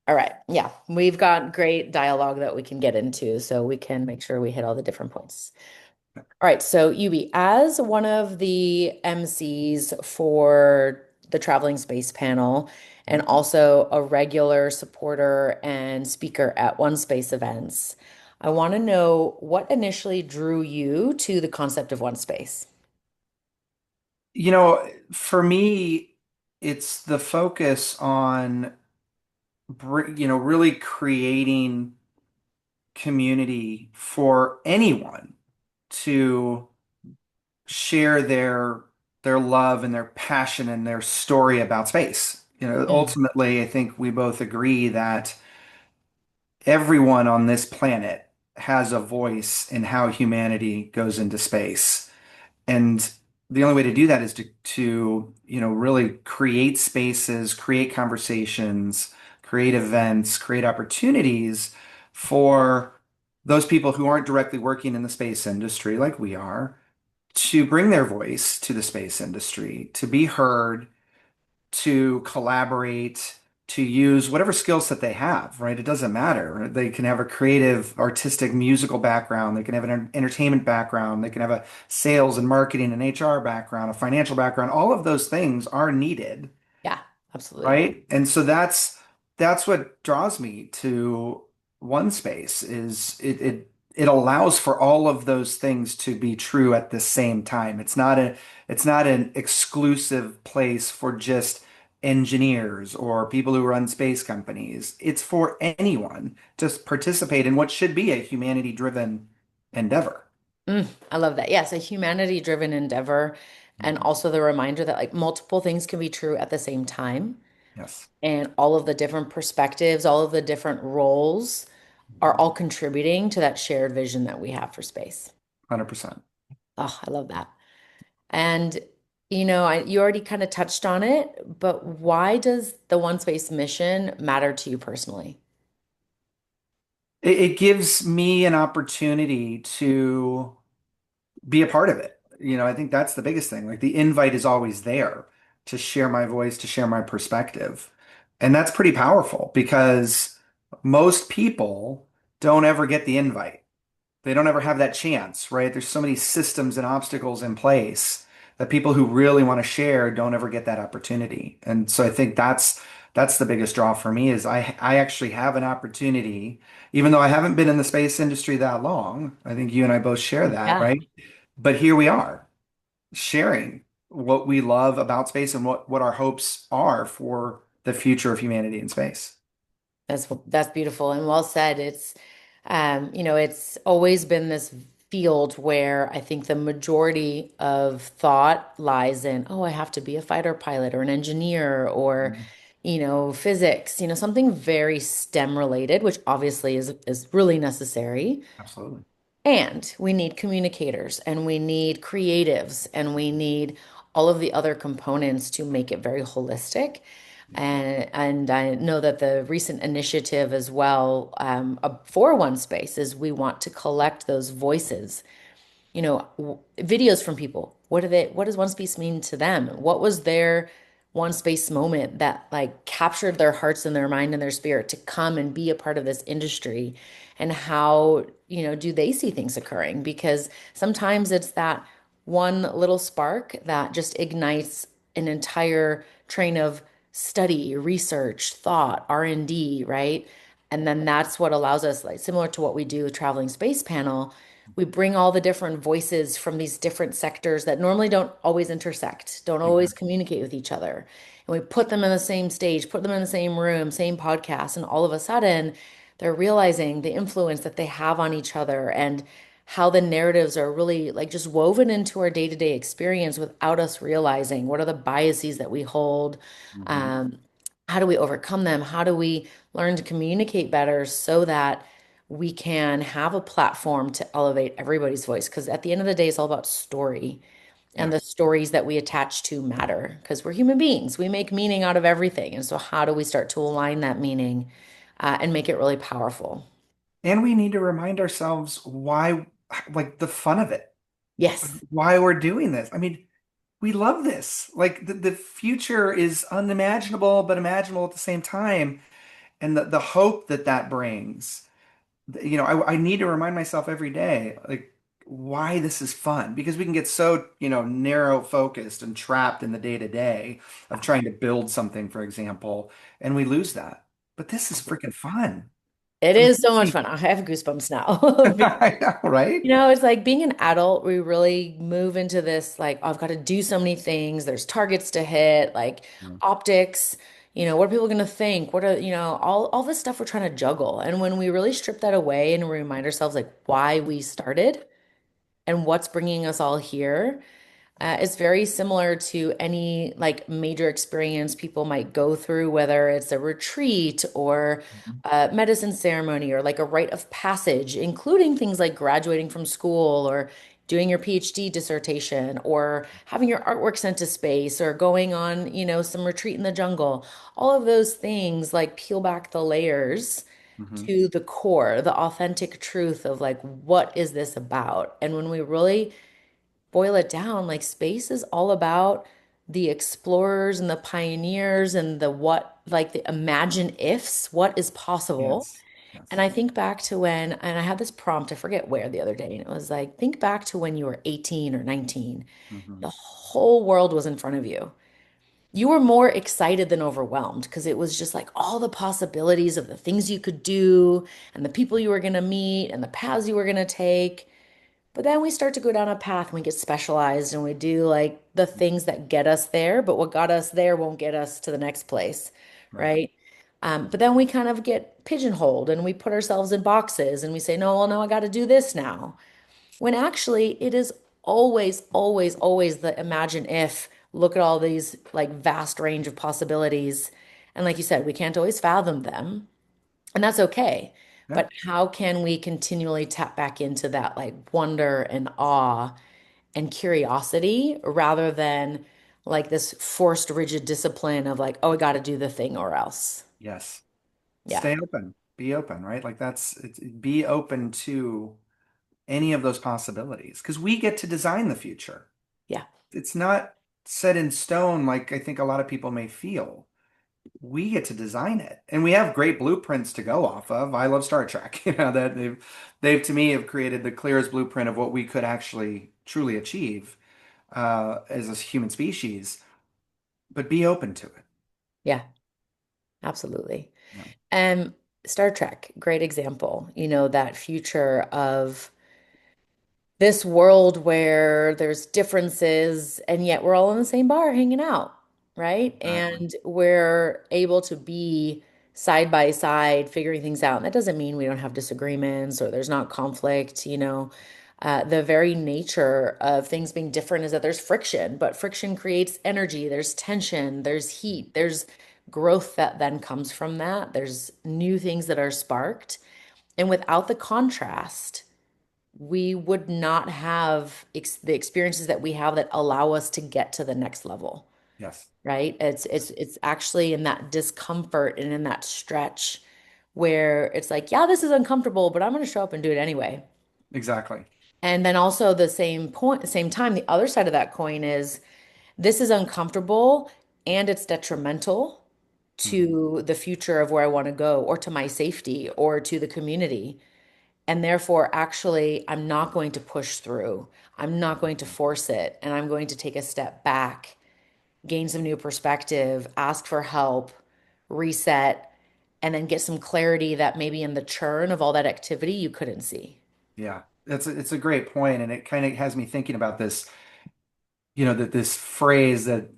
All right. Yeah. We've got great dialogue that we can get into, so we can make sure we hit all the different points. All right. So, Yubi, as one of the MCs for the Traveling Space Panel and Mhm. also a regular supporter and speaker at One Space events, I want to know what initially drew you to the concept of One Space. For me, it's the focus on, really creating community for anyone to share their love and their passion and their story about space. Mm. Ultimately, I think we both agree that everyone on this planet has a voice in how humanity goes into space. And the only way to do that is to really create spaces, create conversations, create events, create opportunities for those people who aren't directly working in the space industry like we are, to bring their voice to the space industry, to be heard, to collaborate, to use whatever skill set they have, right? It doesn't matter. They can have a creative, artistic, musical background. They can have an entertainment background. They can have a sales and marketing and HR background, a financial background. All of those things are needed, Yeah, absolutely. right? And so that's what draws me to one space is it allows for all of those things to be true at the same time. It's not an exclusive place for just engineers or people who run space companies. It's for anyone to participate in what should be a humanity-driven endeavor. I love that. Yes, a humanity-driven endeavor, and Mhm. also the reminder that like multiple things can be true at the same time, Yes. and all of the different perspectives, all of the different roles are all contributing to that shared vision that we have for space. 100%. Oh, I love that. And you already kind of touched on it, but why does the One Space mission matter to you personally? It gives me an opportunity to be a part of it. I think that's the biggest thing. Like the invite is always there to share my voice, to share my perspective. And that's pretty powerful because most people don't ever get the invite. They don't ever have that chance, right? There's so many systems and obstacles in place that people who really want to share don't ever get that opportunity. And so I think that's the biggest draw for me is I actually have an opportunity, even though I haven't been in the space industry that long. I think you and I both share that, Yeah. right? But here we are sharing what we love about space and what our hopes are for the future of humanity in space. That's beautiful and well said. It's always been this field where I think the majority of thought lies in, oh, I have to be a fighter pilot or an engineer or, Mhm. physics, something very STEM related, which obviously is really necessary. Absolutely. And we need communicators and we need creatives and we need all of the other components to make it very holistic. And I know that the recent initiative as well for One Space is we want to collect those voices, videos from people. What does One Space mean to them? What was their One Space moment that like captured their hearts and their mind and their spirit to come and be a part of this industry? And how, do they see things occurring? Because sometimes it's that one little spark that just ignites an entire train of study, research, thought, R&D, right? And then that's what allows us, like similar to what we do with Traveling Space Panel, we bring all the different voices from these different sectors that normally don't always intersect, don't always Mhm. communicate with each other. And we put them in the same stage, put them in the same room, same podcast, and all of a sudden they're realizing the influence that they have on each other and how the narratives are really like just woven into our day-to-day experience without us realizing what are the biases that we hold. Mhm. Um, how do we overcome them? How do we learn to communicate better so that we can have a platform to elevate everybody's voice? Because at the end of the day, it's all about story. And Yeah. the stories that we attach to matter because we're human beings. We make meaning out of everything. And so, how do we start to align that meaning and make it really powerful? And we need to remind ourselves why, like the fun of it, Yes. why we're doing this. I mean, we love this. Like the future is unimaginable, but imaginable at the same time. and the hope that that brings. I need to remind myself every day, like, why this is fun, because we can get so, narrow focused and trapped in the day to day of Yeah, trying to build something, for example, and we lose that. But this is absolutely. freaking fun. It It's is so much amazing. fun. I have goosebumps now. I know, right? It's like being an adult, we really move into this like, oh, I've got to do so many things. There's targets to hit, like Yeah. optics, what are people going to think? What are, all this stuff we're trying to juggle. And when we really strip that away and remind ourselves like why we started and what's bringing us all here, it's very similar to any like major experience people might go through, whether it's a retreat or Mhm. a medicine ceremony or like a rite of passage, including things like graduating from school or doing your PhD dissertation or having your artwork sent to space or going on, some retreat in the jungle. All of those things like peel back the layers Mhm. to the core, the authentic truth of like, what is this about? And when we really boil it down, like space is all about the explorers and the pioneers and the what, like the imagine ifs, what is possible. Yes. And Yes. I think back to when, and I had this prompt, I forget where the other day, and it was like, think back to when you were 18 or 19. Hmm. The whole world was in front of you. You were more excited than overwhelmed because it was just like all the possibilities of the things you could do and the people you were going to meet and the paths you were going to take. But then we start to go down a path and we get specialized and we do like the things that get us there, but what got us there won't get us to the next place, Right. right? But then we kind of get pigeonholed and we put ourselves in boxes and we say, no, well, no, I got to do this now. When actually it is always, always, always the imagine if, look at all these like vast range of possibilities. And like you said, we can't always fathom them. And that's okay. Yeah. But how can we continually tap back into that like wonder and awe and curiosity rather than like this forced rigid discipline of like, oh, I got to do the thing or else. Yes. Yeah. Stay open. Be open, right? Like be open to any of those possibilities because we get to design the future. Yeah. It's not set in stone like I think a lot of people may feel. We get to design it, and we have great blueprints to go off of. I love Star Trek, that they've to me have created the clearest blueprint of what we could actually truly achieve as a human species. But be open to it. Yeah. Absolutely. Yeah. And Star Trek, great example, that future of this world where there's differences and yet we're all in the same bar hanging out, right? Exactly. And we're able to be side by side figuring things out. And that doesn't mean we don't have disagreements or there's not conflict, the very nature of things being different is that there's friction, but friction creates energy, there's tension, there's heat, there's growth that then comes from that. There's new things that are sparked. And without the contrast, we would not have the experiences that we have that allow us to get to the next level, Yes. right? It's Yes. it's it's actually in that discomfort and in that stretch where it's like, yeah, this is uncomfortable, but I'm going to show up and do it anyway. Exactly. And then also the same point, same time, the other side of that coin is this is uncomfortable and it's detrimental Hmm. to the future of where I want to go or to my safety or to the community. And therefore, actually, I'm not going to push through. I'm not going to force it. And I'm going to take a step back, gain some new perspective, ask for help, reset, and then get some clarity that maybe in the churn of all that activity you couldn't see. Yeah. It's a great point, and it kind of has me thinking about this. That this phrase that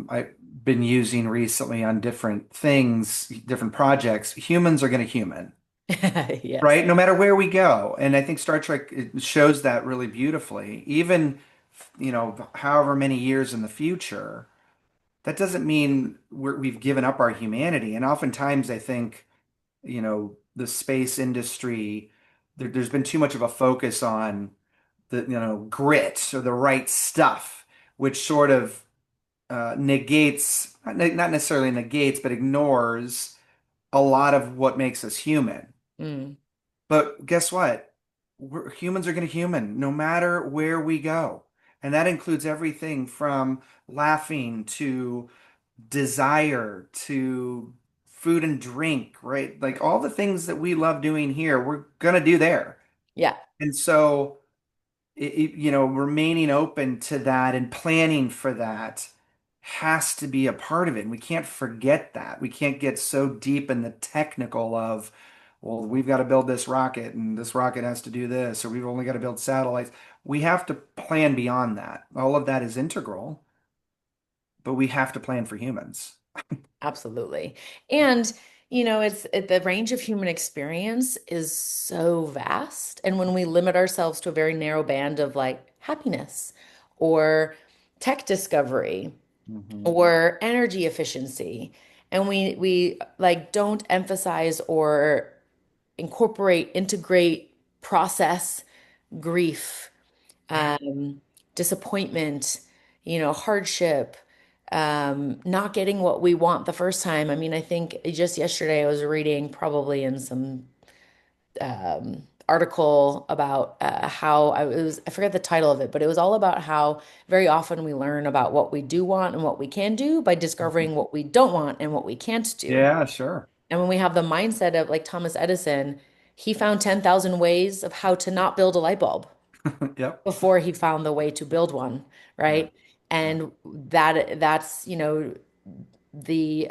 I've been using recently on different things, different projects. Humans are going to human, Yes. right? No matter where we go. And I think Star Trek it shows that really beautifully. Even, however many years in the future, that doesn't mean we've given up our humanity. And oftentimes I think, the space industry, there's been too much of a focus on the, grit or the right stuff, which sort of negates, not necessarily negates, but ignores a lot of what makes us human. Mm, But guess what? Humans are going to human no matter where we go. And that includes everything from laughing to desire to food and drink, right? Like all the things that we love doing here, we're gonna do there. Yeah, And so, remaining open to that and planning for that has to be a part of it. And we can't forget that. We can't get so deep in the technical of, well, we've got to build this rocket and this rocket has to do this, or we've only got to build satellites. We have to plan beyond that. All of that is integral, but we have to plan for humans. absolutely. And the range of human experience is so vast. And when we limit ourselves to a very narrow band of like happiness or tech discovery Hmm. or energy efficiency, and we like don't emphasize or integrate, process grief, um, disappointment, hardship, not getting what we want the first time. I mean, I think just yesterday I was reading probably in some article about how I forget the title of it, but it was all about how very often we learn about what we do want and what we can do by discovering what we don't want and what we can't do. Yeah, sure. And when we have the mindset of like Thomas Edison, he found 10,000 ways of how to not build a light bulb Yep. before he found the way to build one, Yeah. right? Yeah. And that's, the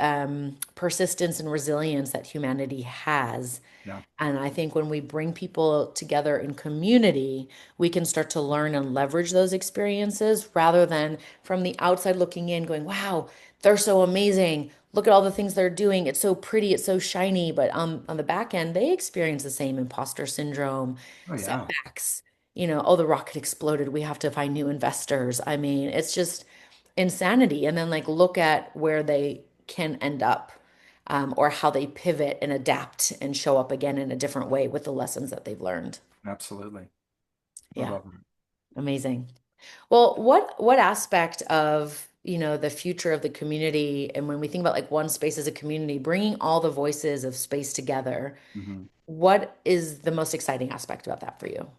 persistence and resilience that humanity has. Yeah. And I think when we bring people together in community, we can start to learn and leverage those experiences rather than from the outside looking in, going, wow, they're so amazing. Look at all the things they're doing. It's so pretty, it's so shiny. But on the back end, they experience the same imposter syndrome, Oh, yeah. setbacks. Oh, the rocket exploded. We have to find new investors. I mean, it's just insanity. And then, like, look at where they can end up, or how they pivot and adapt and show up again in a different way with the lessons that they've learned. Absolutely. I Yeah, love it. amazing. Well, what aspect of, the future of the community, and when we think about like one space as a community, bringing all the voices of space together, Mhm. what is the most exciting aspect about that for you?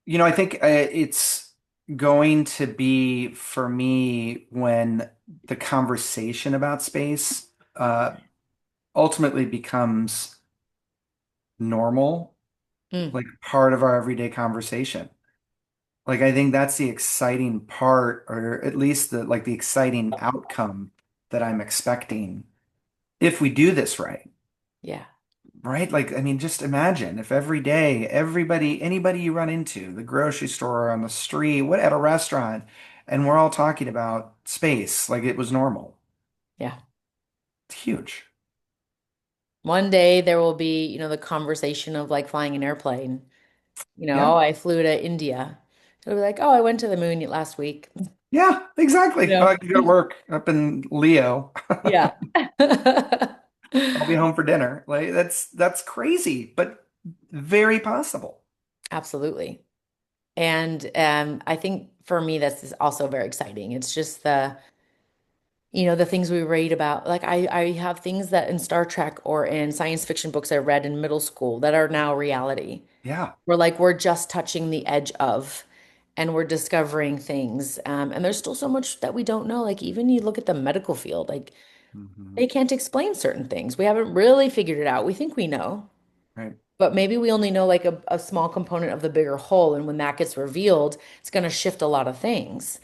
I think it's going to be for me when the conversation about space ultimately becomes normal, Mm, like part of our everyday conversation. Like I think that's the exciting part, or at least the exciting outcome that I'm expecting if we do this right. yeah, Right? Like, I mean, just imagine if every day, anybody you run into, the grocery store, on the street, what at a restaurant, and we're all talking about space like it was normal. yeah. It's huge. One day there will be, the conversation of like flying an airplane. Yeah. Oh, I flew to India. It'll be like, oh, I went to the moon last week. Yeah, exactly. Oh, Yeah. I can go to work up in Leo. Yeah. I'll be home for dinner. Like that's crazy, but very possible. Absolutely. And I think for me, this is also very exciting. It's just the things we read about. Like I have things that in Star Trek or in science fiction books I read in middle school that are now reality. Yeah. We're just touching the edge of, and we're discovering things. And there's still so much that we don't know. Like even you look at the medical field, like Hmm. they can't explain certain things. We haven't really figured it out. We think we know, Right. but maybe we only know like a small component of the bigger whole. And when that gets revealed, it's going to shift a lot of things.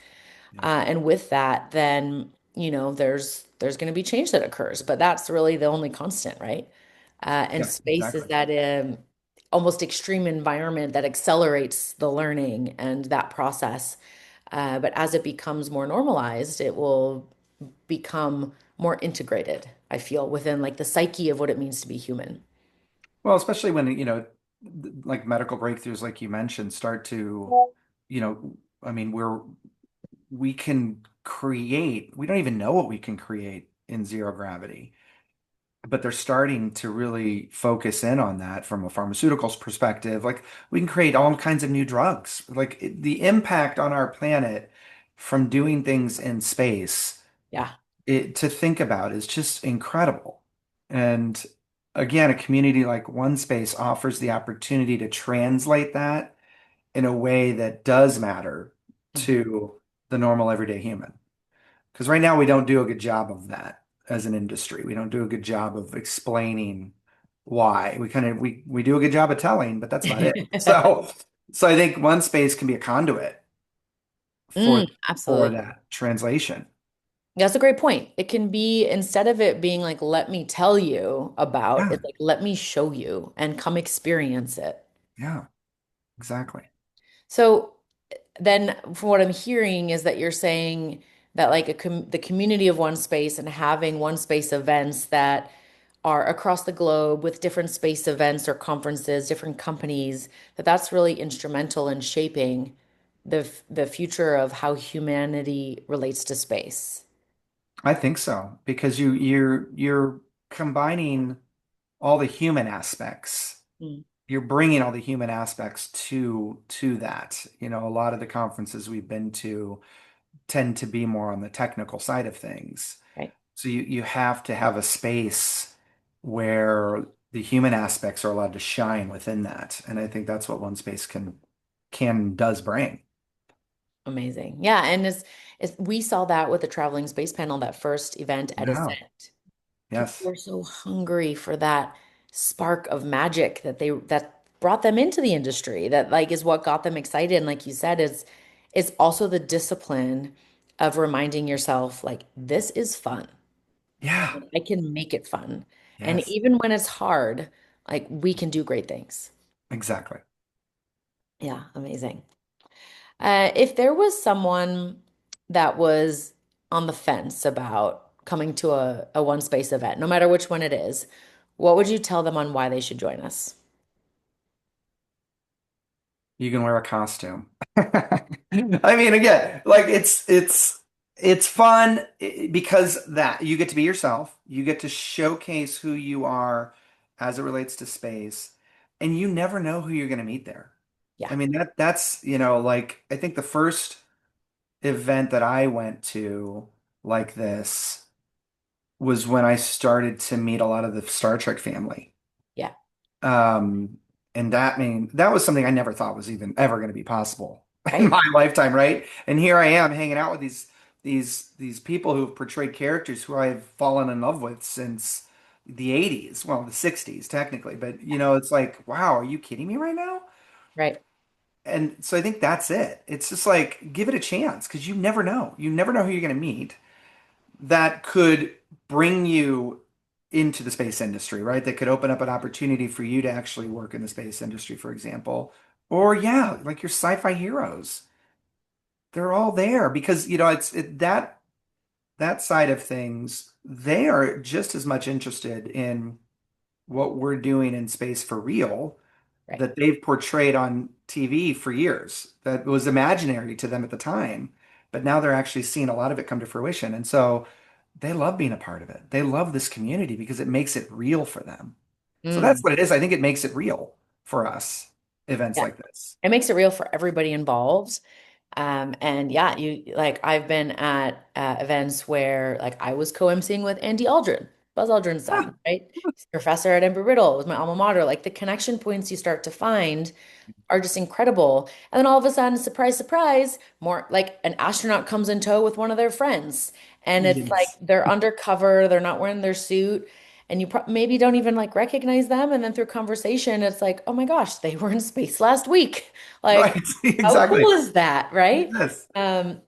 Yeah. And with that, then, there's going to be change that occurs, but that's really the only constant, right? And Yeah, space is exactly. that almost extreme environment that accelerates the learning and that process. But as it becomes more normalized, it will become more integrated, I feel, within like the psyche of what it means to be human. Well, especially when, like medical breakthroughs, like you mentioned, start to, I mean, we can create, we don't even know what we can create in zero gravity, but they're starting to really focus in on that from a pharmaceuticals perspective. Like we can create all kinds of new drugs. Like the impact on our planet from doing things in space, Yeah. to think about is just incredible. And again, a community like OneSpace offers the opportunity to translate that in a way that does matter Mhm. to the normal everyday human. Because right now we don't do a good job of that. as an industry. We don't do a good job of explaining why. We do a good job of telling, but that's about it. So I think one space can be a conduit for for Absolutely. that translation. That's a great point. It can be, instead of it being like, let me tell you about, Yeah, it's like, let me show you and come experience it. yeah, exactly. So then, from what I'm hearing, is that you're saying that like the community of one space and having one space events that are across the globe with different space events or conferences, different companies, that's really instrumental in shaping the future of how humanity relates to space. I think so because you're combining all the human aspects. Mm, You're bringing all the human aspects to that. You know, a lot of the conferences we've been to tend to be more on the technical side of things. right. So you have to have a space where the human aspects are allowed to shine within that. And I think that's what one space can does bring. Amazing. Yeah, and it's we saw that with the traveling space panel, that first event at Yeah. Ascent. People Yes. were so hungry for that spark of magic that brought them into the industry. That like is what got them excited. And like you said, it's also the discipline of reminding yourself like this is fun. Yeah. I can make it fun. And Yes. even when it's hard, like we can do great things. Exactly. Yeah, amazing. If there was someone that was on the fence about coming to a one space event, no matter which one it is, what would you tell them on why they should join us? You can wear a costume. I mean, again, like it's fun because that you get to be yourself. You get to showcase who you are as it relates to space, and you never know who you're going to meet there. I Yeah, mean, that's, like I think the first event that I went to like this was when I started to meet a lot of the Star Trek family. yeah, Um, and that was something I never thought was even ever going to be possible in right, my lifetime, right? And here I am hanging out with these people who have portrayed characters who I've fallen in love with since the 80s, well, the 60s technically, but it's like, wow, are you kidding me right now? right. And so I think that's it. It's just like give it a chance because you never know. You never know who you're going to meet that could bring you into the space industry, right? That could open up an opportunity for you to actually work in the space industry, for example. Or yeah, like your sci-fi heroes. They're all there because that side of things, they are just as much interested in what we're doing in space for real Right. that they've portrayed on TV for years that was imaginary to them at the time, but now they're actually seeing a lot of it come to fruition. And so they love being a part of it. They love this community because it makes it real for them. So that's Mm, what it is. I think it makes it real for us, events yeah. like this. It makes it real for everybody involved. And yeah, you like I've been at events where like I was co-emceeing with Andy Aldrin, Buzz Aldrin's Ah, son, right? He's a professor at Embry-Riddle. It was my alma mater. Like the connection points you start to find are just incredible. And then all of a sudden, surprise, surprise, more like an astronaut comes in tow with one of their friends. And it's like yes. they're undercover, they're not wearing their suit, and you maybe don't even like recognize them. And then through conversation, it's like, oh my gosh, they were in space last week. Like, Right. how Exactly. cool is that, right? Yes. Um,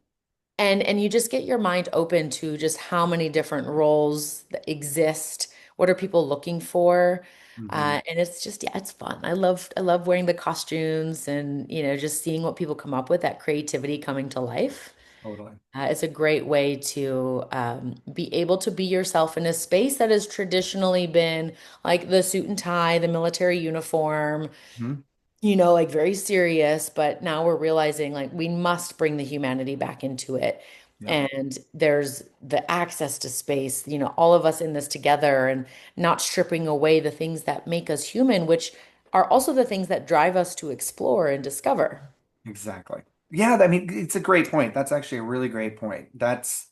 and you just get your mind open to just how many different roles that exist. What are people looking for? Hmm. And it's just, yeah, it's fun. I love wearing the costumes and, just seeing what people come up with, that creativity coming to life. Totally. It's a great way to be able to be yourself in a space that has traditionally been like the suit and tie, the military uniform, Mhm. like very serious, but now we're realizing like we must bring the humanity back into it. Yeah. And there's the access to space, all of us in this together and not stripping away the things that make us human, which are also the things that drive us to explore and discover. Exactly. Yeah, I mean, it's a great point. That's actually a really great point. That's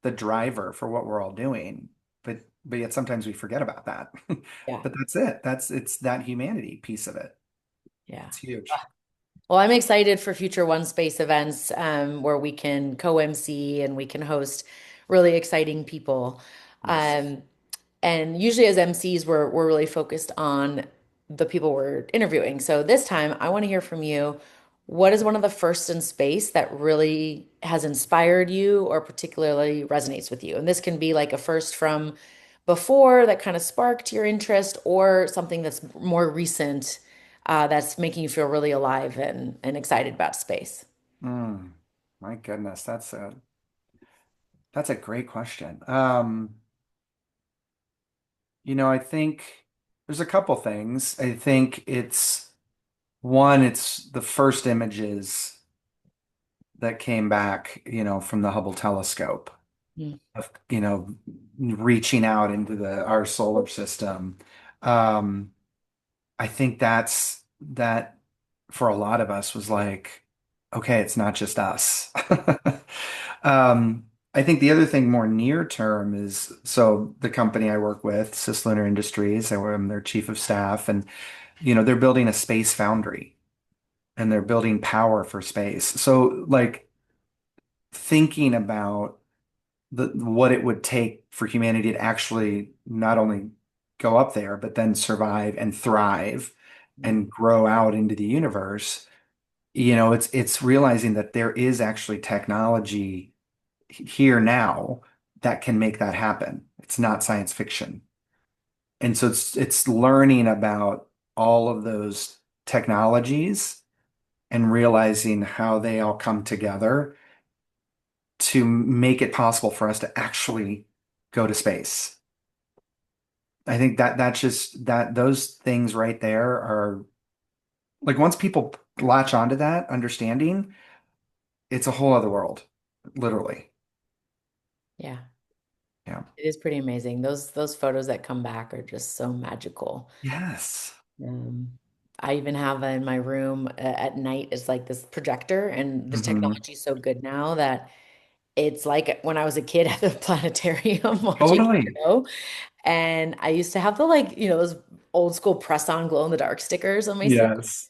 the driver for what we're all doing. But yet sometimes we forget about that. Yeah. But that's it. It's that humanity piece of it. Yeah. It's huge. Well, I'm excited for future One Space events where we can co-MC and we can host really exciting people. Yes. And usually as MCs, we're really focused on the people we're interviewing. So this time, I want to hear from you. What is one of the firsts in space that really has inspired you or particularly resonates with you? And this can be like a first from before that kind of sparked your interest, or something that's more recent, that's making you feel really alive and excited about space. Mm, my goodness, that's a great question. I think there's a couple things. I think it's one, it's the first images that came back, from the Hubble telescope Mm. of, reaching out into the our solar system. Um, I think that for a lot of us was like, okay, it's not just us. I think the other thing more near term is so the company I work with, Cislunar Industries, I'm their chief of staff, and they're building a space foundry and they're building power for space. So like thinking about what it would take for humanity to actually not only go up there, but then survive and thrive and grow out into the universe. It's realizing that there is actually technology here now that can make that happen. It's not science fiction. And so it's learning about all of those technologies and realizing how they all come together to make it possible for us to actually go to space. I think that's just that those things right there are like once people latch onto that understanding, it's a whole other world, literally. Yeah, Yeah. it is pretty amazing. Those photos that come back are just so magical. Yes. Um, I even have in my room at night is like this projector, and the Hmm. technology is so good now that it's like when I was a kid at the planetarium watching the Totally. show. And I used to have the like, those old school press-on glow in the dark stickers on my ceiling. Yes.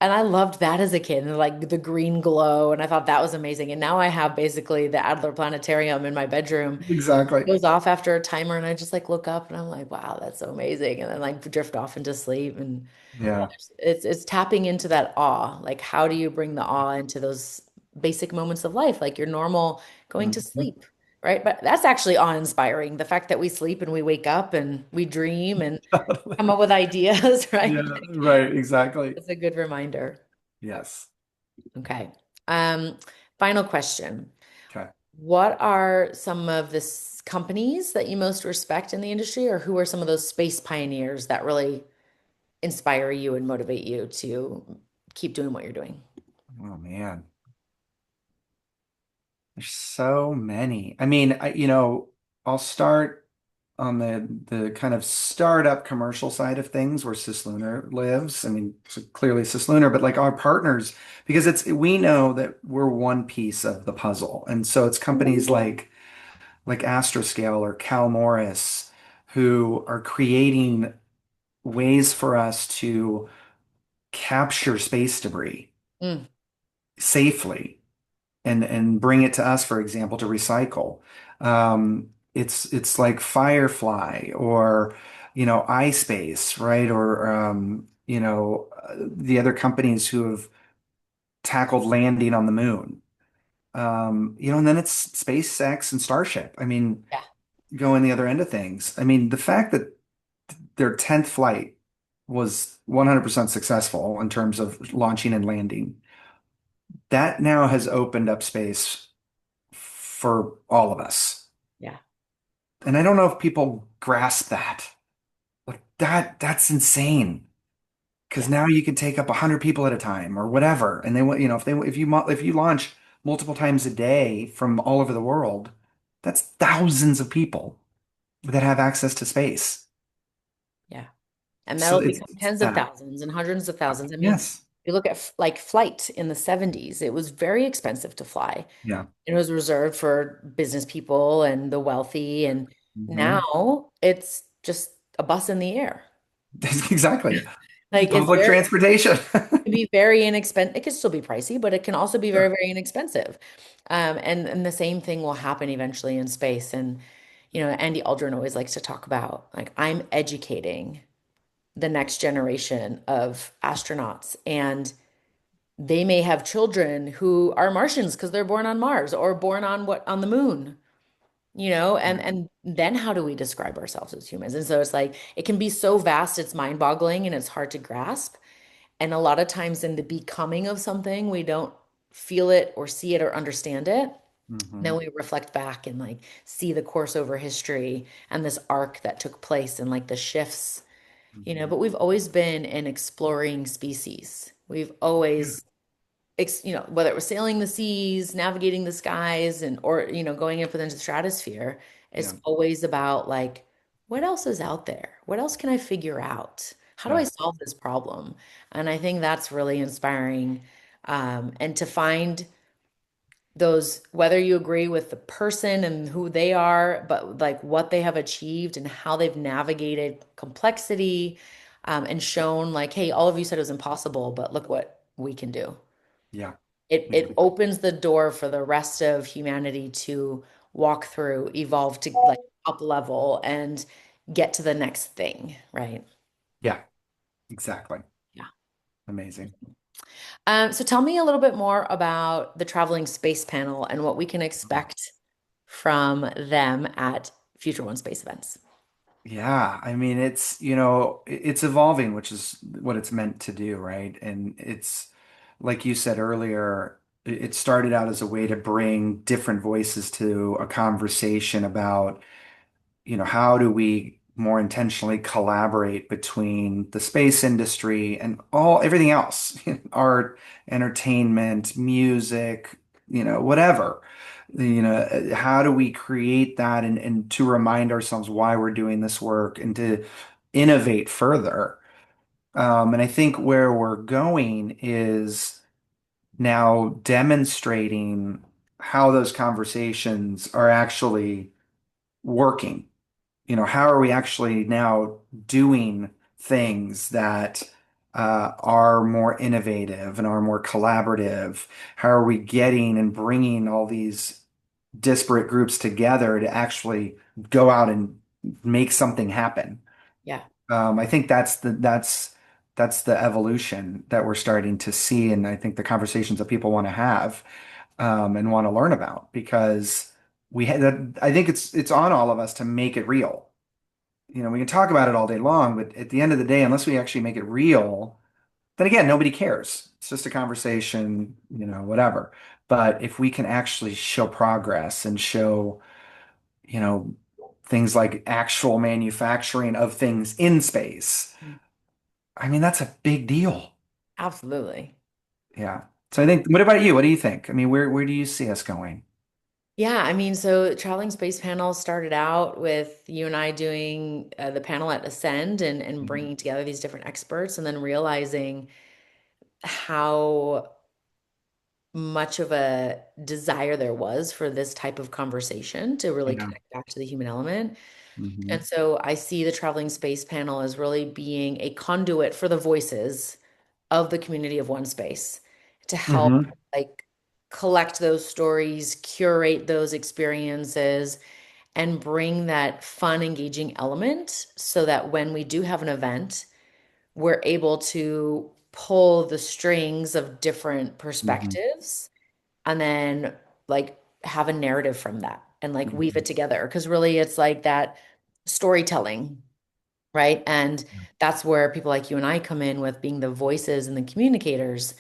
And I loved that as a kid, and like the green glow, and I thought that was amazing. And now I have basically the Adler Planetarium in my bedroom. Exactly. Goes off after a timer, and I just like look up and I'm like, wow, that's so amazing. And then like drift off into sleep. And yeah, Yeah. it's tapping into that awe. Like, how do you bring the awe into those basic moments of life, like your normal going to Mhm. sleep, right? But that's actually awe-inspiring. The fact that we sleep and we wake up and we dream and come Totally. up with ideas, right? Yeah, Like, right, exactly. it's a good reminder. Yes. Okay. Um, Final question. Okay. What are some of the companies that you most respect in the industry, or who are some of those space pioneers that really inspire you and motivate you to keep doing what you're doing? Oh man. There's so many. I mean, I'll start on the kind of startup commercial side of things where Cislunar lives. I mean, so clearly Cislunar, but like our partners, because we know that we're one piece of the puzzle. And so it's companies like Astroscale or Cal Morris who are creating ways for us to capture space debris Mm, safely and bring it to us, for example, to recycle. It's like Firefly or iSpace, right? Or the other companies who have tackled landing on the moon. And then it's SpaceX and Starship. I mean, yeah, going the other end of things. I mean, the fact that their 10th flight was 100% successful in terms of launching and landing, that now has opened up space for all of us. yeah, And I don't know if people grasp that. Like that's insane. Because yeah, now you can take up 100 people at a time or whatever. And they want, if you launch multiple times a day from all over the world, that's thousands of people that have access to space. yeah. And So that'll it's become tens of that. thousands and hundreds of thousands. I mean, Yes. you look at like flight in the 70s, it was very expensive to fly. Yeah. It was reserved for business people and the wealthy. And Hmm. now it's just a bus in the air. Exactly. Like it's Public very, transportation. can be very inexpensive. It can still be pricey, but it can also be very, Sure. very inexpensive. And the same thing will happen eventually in space. And Andy Aldrin always likes to talk about, like, I'm educating the next generation of astronauts, and they may have children who are Martians because they're born on Mars or born on the moon, Yeah. and then how do we describe ourselves as humans? And so it's like it can be so vast, it's mind-boggling and it's hard to grasp. And a lot of times in the becoming of something, we don't feel it or see it or understand it. Then Hmm. we reflect back and like see the course over history and this arc that took place and like the shifts, Hmm. but we've always been an exploring species. We've Yeah. always whether it was sailing the seas, navigating the skies, and or going up into the stratosphere, it's Yeah. always about like, what else is out there? What else can I figure out? How do I Yeah. solve this problem? And I think that's really inspiring. And to find those, whether you agree with the person and who they are, but like what they have achieved and how they've navigated complexity, and shown like, hey, all of you said it was impossible, but look what we can do. Yeah. It Exactly. opens the door for the rest of humanity to walk through, evolve to like up level and get to the next thing, right? Yeah. Exactly. Yeah. Amazing. So tell me a little bit more about the traveling space panel and what we can expect from them at Future One Space events. Yeah, I mean it's evolving, which is what it's meant to do, right? And it's like you said earlier, it started out as a way to bring different voices to a conversation about how do we more intentionally collaborate between the space industry and everything else, art, entertainment, music, whatever. How do we create that and to remind ourselves why we're doing this work and to innovate further. And I think where we're going is now demonstrating how those conversations are actually working. How are we actually now doing things that are more innovative and are more collaborative? How are we getting and bringing all these disparate groups together to actually go out and make something happen? Yeah, I think that's the evolution that we're starting to see, and I think the conversations that people want to have and want to learn about because we had that. I think it's on all of us to make it real. We can talk about it all day long, but at the end of the day, unless we actually make it real, then again, nobody cares. It's just a conversation, whatever. But if we can actually show progress and show, you know, things like actual manufacturing of things in space, I mean, that's a big deal. absolutely. Yeah. So I think, what about you? What do you think? I mean, where do you see us going? Yeah, I mean, so traveling space panel started out with you and I doing the panel at Ascend and Mhm. bringing together these different experts and then realizing how much of a desire there was for this type of conversation to really Yeah. connect back to the human element. Hmm. And so I see the traveling space panel as really being a conduit for the voices of the community of one space to help Hmm. like collect those stories, curate those experiences, and bring that fun, engaging element so that when we do have an event, we're able to pull the strings of different Hmm. perspectives and then like have a narrative from that and like weave it Hmm. together. Because really, it's like that storytelling, right? And that's where people like you and I come in with being the voices and the communicators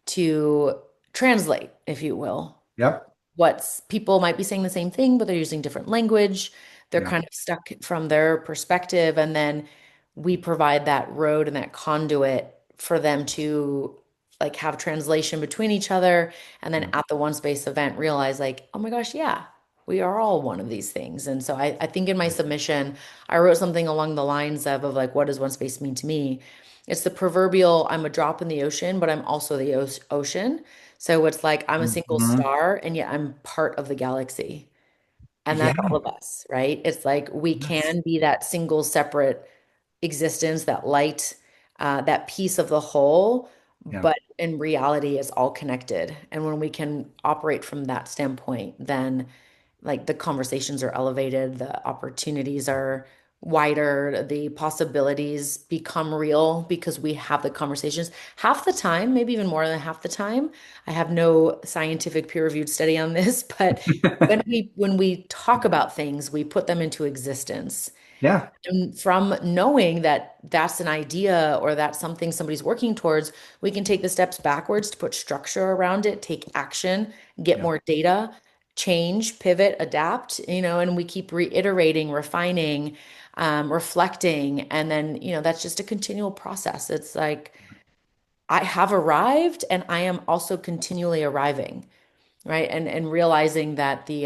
to translate, if you will, Yep. what's people might be saying the same thing, but they're using different language. They're Yeah. kind of stuck from their perspective. And then we provide that road and that conduit for them to like have translation between each other. And then Yeah. at the one space event, realize like, oh my gosh, yeah, we are all one of these things. And so I think in my submission, I wrote something along the lines of like, what does one space mean to me? It's the proverbial, I'm a drop in the ocean, but I'm also the ocean. So it's like I'm a single Hmm. star and yet I'm part of the galaxy. And Yeah. that's all of us, right? It's like we Yes. can be that single separate existence, that light, that piece of the whole, Yeah. but in reality, it's all connected. And when we can operate from that standpoint, then like the conversations are elevated, the opportunities are wider, the possibilities become real because we have the conversations. Half the time, maybe even more than half the time, I have no scientific peer-reviewed study on this, but when we talk about things, we put them into existence. Yeah. And from knowing that that's an idea or that's something somebody's working towards, we can take the steps backwards to put structure around it, take action, get Yeah. more data, change, pivot, adapt, and we keep reiterating, refining, reflecting. And then, that's just a continual process. It's like I have arrived and I am also continually arriving, right? And realizing that we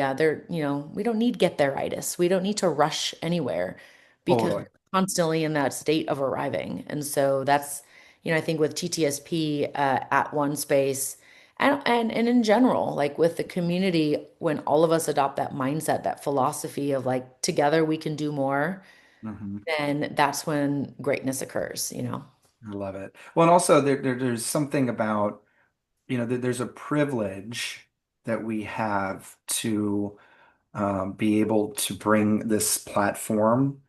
don't need get there-itis. We don't need to rush anywhere because Totally. we're constantly in that state of arriving. And so that's, I think with TTSP at one space and in general, like with the community, when all of us adopt that mindset, that philosophy of like together we can do more, Hmm. then that's when greatness occurs. I love it. Well, and also there's something about, there's a privilege that we have to be able to bring this platform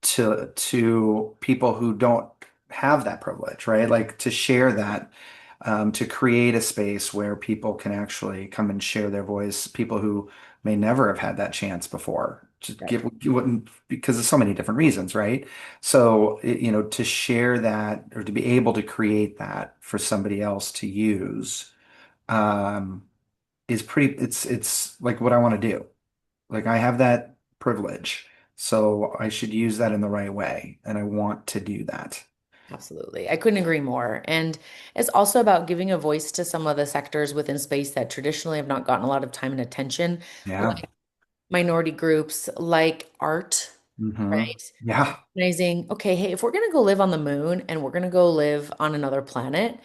to people who don't have that privilege, right? Like to share that, to create a space where people can actually come and share their voice, people who may never have had that chance before. Just Right. give you wouldn't because of so many different reasons, right? So, to share that or to be able to create that for somebody else to use, um, is pretty, it's like what I want to do. Like I have that privilege, so I should use that in the right way, and I want to do that. Absolutely. I couldn't agree more. And it's also about giving a voice to some of the sectors within space that traditionally have not gotten a lot of time and attention, Yeah. like minority groups, like art, Hmm. right? Yeah. Recognizing, okay, hey, if we're going to go live on the moon and we're going to go live on another planet,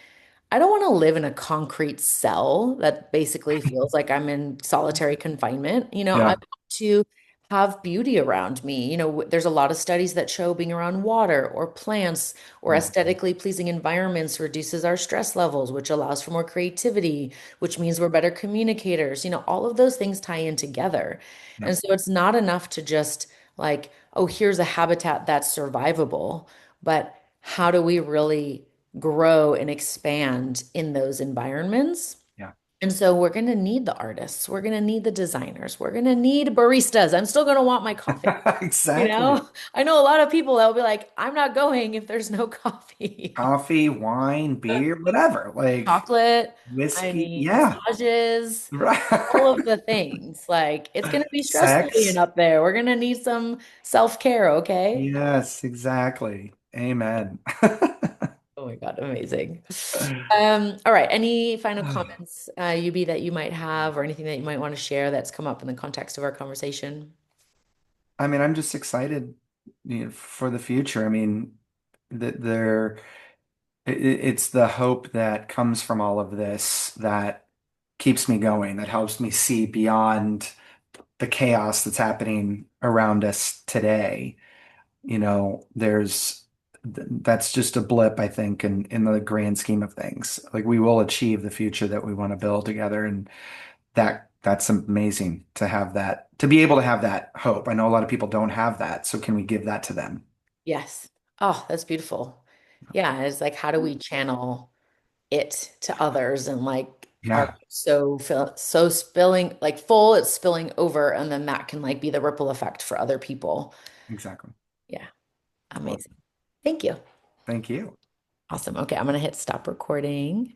I don't want to live in a concrete cell that basically feels like I'm in solitary confinement. I Yeah. want to have beauty around me. There's a lot of studies that show being around water or plants or Mm. aesthetically pleasing environments reduces our stress levels, which allows for more creativity, which means we're better communicators. All of those things tie in together. Yeah. And so it's not enough to just like, oh, here's a habitat that's survivable, but how do we really grow and expand in those environments? Yeah. And so we're going to need the artists, we're going to need the designers, we're going to need baristas. I'm still going to want my coffee. Exactly. I know a lot of people that will be like, I'm not going if there's no coffee. Coffee, wine, beer, whatever. Like Chocolate, I whiskey. need Yeah. massages, all Right. of the things. Like it's going to be stressful being Sex. up there. We're going to need some self-care, okay? Yes, exactly. Amen. Oh my God, amazing. All right. Any final comments, Yubi, that you might have or anything that you might want to share that's come up in the context of our conversation? I mean, I'm just excited, for the future. I mean, that it's the hope that comes from all of this that keeps me going, that helps me see beyond the chaos that's happening around us today. That's just a blip, I think, in the grand scheme of things. Like we will achieve the future that we want to build together, and that's amazing to have that, to be able to have that hope. I know a lot of people don't have that, so can we give that to them? Yes. Oh, that's beautiful. Yeah. It's like, how do we channel it to others and like are Yeah, so spilling like full, it's spilling over, and then that can like be the ripple effect for other people. exactly. Yeah. Well, Amazing. Thank you. thank you. Awesome. Okay. I'm going to hit stop recording.